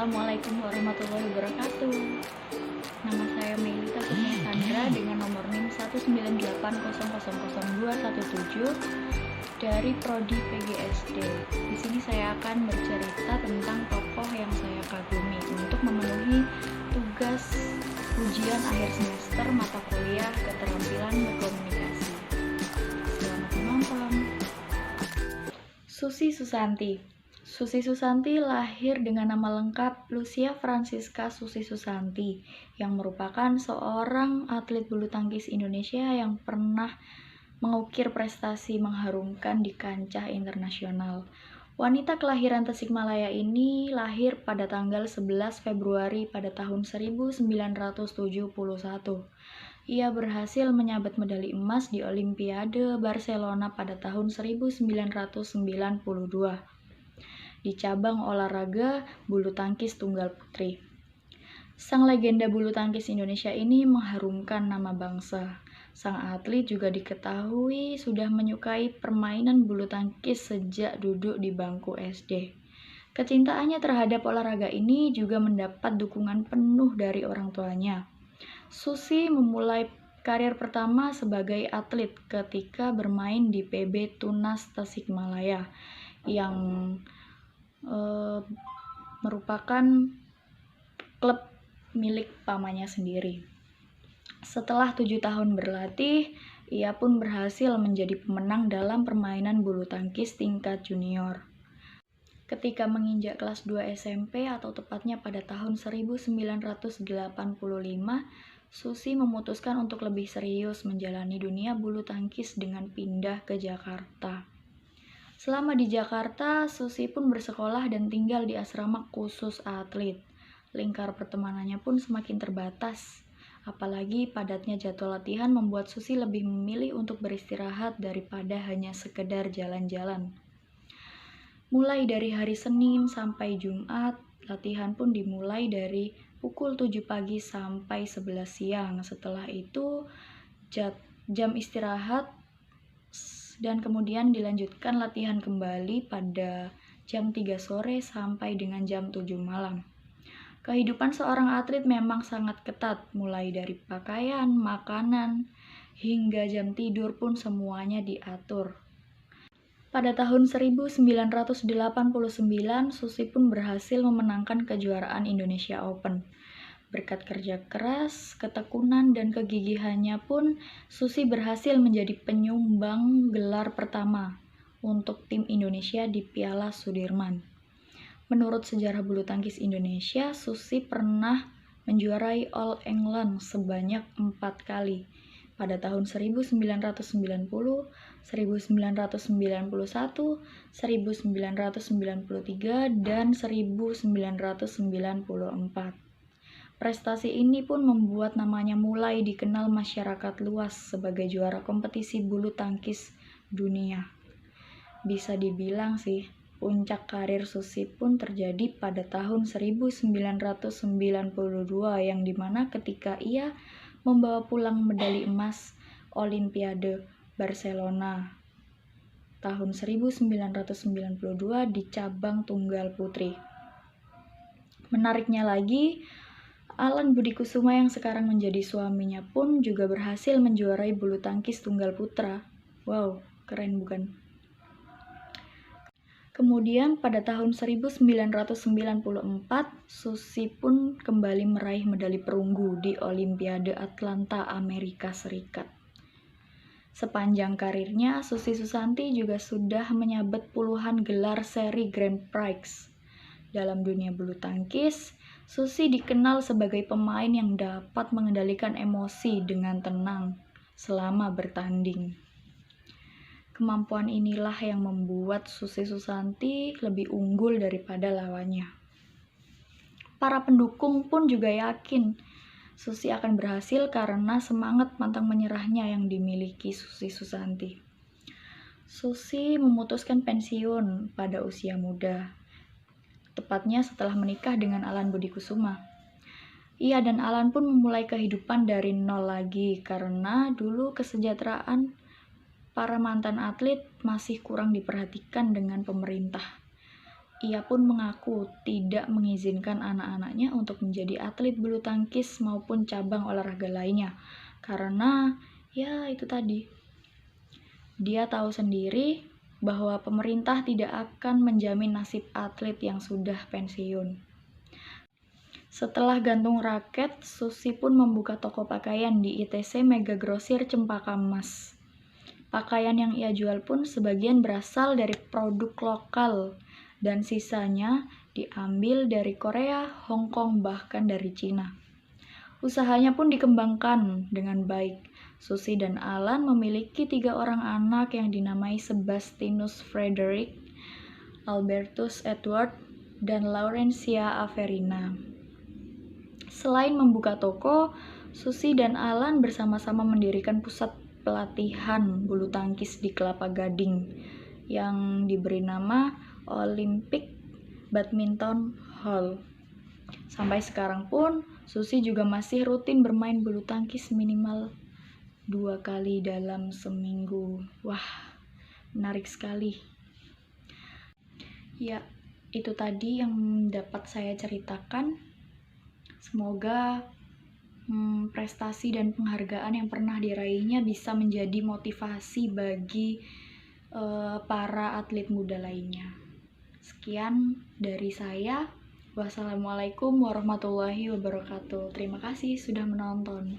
Assalamualaikum warahmatullahi wabarakatuh. Nama saya Melita Kurnia Sandra dengan nomor NIM 198000217 dari Prodi PGSD. Di sini saya akan bercerita tentang tokoh yang saya kagumi untuk memenuhi tugas ujian akhir semester mata kuliah keterampilan berkomunikasi. Selamat menonton. Susi Susanti. Susi Susanti lahir dengan nama lengkap Lucia Francisca Susi Susanti, yang merupakan seorang atlet bulu tangkis Indonesia yang pernah mengukir prestasi mengharumkan di kancah internasional. Wanita kelahiran Tasikmalaya ini lahir pada tanggal 11 Februari pada tahun 1971. Ia berhasil menyabet medali emas di Olimpiade Barcelona pada tahun 1992. Di cabang olahraga bulu tangkis tunggal putri. Sang legenda bulu tangkis Indonesia ini mengharumkan nama bangsa. Sang atlet juga diketahui sudah menyukai permainan bulu tangkis sejak duduk di bangku SD. Kecintaannya terhadap olahraga ini juga mendapat dukungan penuh dari orang tuanya. Susi memulai karir pertama sebagai atlet ketika bermain di PB Tunas Tasikmalaya yang merupakan klub milik pamannya sendiri. Setelah 7 tahun berlatih, ia pun berhasil menjadi pemenang dalam permainan bulu tangkis tingkat junior. Ketika menginjak kelas 2 SMP atau tepatnya pada tahun 1985, Susi memutuskan untuk lebih serius menjalani dunia bulu tangkis dengan pindah ke Jakarta. Selama di Jakarta, Susi pun bersekolah dan tinggal di asrama khusus atlet. Lingkar pertemanannya pun semakin terbatas. Apalagi padatnya jadwal latihan membuat Susi lebih memilih untuk beristirahat daripada hanya sekedar jalan-jalan. Mulai dari hari Senin sampai Jumat, latihan pun dimulai dari pukul 7 pagi sampai 11 siang. Setelah itu, jam istirahat dan kemudian dilanjutkan latihan kembali pada jam 3 sore sampai dengan jam 7 malam. Kehidupan seorang atlet memang sangat ketat, mulai dari pakaian, makanan, hingga jam tidur pun semuanya diatur. Pada tahun 1989, Susi pun berhasil memenangkan kejuaraan Indonesia Open. Berkat kerja keras, ketekunan, dan kegigihannya pun, Susi berhasil menjadi penyumbang gelar pertama untuk tim Indonesia di Piala Sudirman. Menurut sejarah bulu tangkis Indonesia, Susi pernah menjuarai All England sebanyak 4 kali pada tahun 1990, 1991, 1993, dan 1994. Prestasi ini pun membuat namanya mulai dikenal masyarakat luas sebagai juara kompetisi bulu tangkis dunia. Bisa dibilang sih, puncak karir Susi pun terjadi pada tahun 1992 yang dimana ketika ia membawa pulang medali emas Olimpiade Barcelona tahun 1992 di cabang tunggal putri. Menariknya lagi, Alan Budi Kusuma yang sekarang menjadi suaminya pun juga berhasil menjuarai bulu tangkis tunggal putra. Wow, keren bukan? Kemudian pada tahun 1994, Susi pun kembali meraih medali perunggu di Olimpiade Atlanta, Amerika Serikat. Sepanjang karirnya, Susi Susanti juga sudah menyabet puluhan gelar seri Grand Prix. Dalam dunia bulu tangkis, Susi dikenal sebagai pemain yang dapat mengendalikan emosi dengan tenang selama bertanding. Kemampuan inilah yang membuat Susi Susanti lebih unggul daripada lawannya. Para pendukung pun juga yakin Susi akan berhasil karena semangat pantang menyerahnya yang dimiliki Susi Susanti. Susi memutuskan pensiun pada usia muda, tepatnya setelah menikah dengan Alan Budi Kusuma. Ia dan Alan pun memulai kehidupan dari nol lagi karena dulu kesejahteraan para mantan atlet masih kurang diperhatikan dengan pemerintah. Ia pun mengaku tidak mengizinkan anak-anaknya untuk menjadi atlet bulu tangkis maupun cabang olahraga lainnya. Karena, ya itu tadi, dia tahu sendiri bahwa pemerintah tidak akan menjamin nasib atlet yang sudah pensiun. Setelah gantung raket, Susi pun membuka toko pakaian di ITC Mega Grosir Cempaka Mas. Pakaian yang ia jual pun sebagian berasal dari produk lokal dan sisanya diambil dari Korea, Hong Kong, bahkan dari Cina. Usahanya pun dikembangkan dengan baik. Susi dan Alan memiliki 3 orang anak yang dinamai Sebastinus Frederick, Albertus Edward, dan Laurencia Averina. Selain membuka toko, Susi dan Alan bersama-sama mendirikan pusat pelatihan bulu tangkis di Kelapa Gading yang diberi nama Olympic Badminton Hall. Sampai sekarang pun, Susi juga masih rutin bermain bulu tangkis minimal 2 kali dalam seminggu. Wah, menarik sekali. Ya, itu tadi yang dapat saya ceritakan. Semoga prestasi dan penghargaan yang pernah diraihnya bisa menjadi motivasi bagi para atlet muda lainnya. Sekian dari saya. Wassalamualaikum warahmatullahi wabarakatuh. Terima kasih sudah menonton.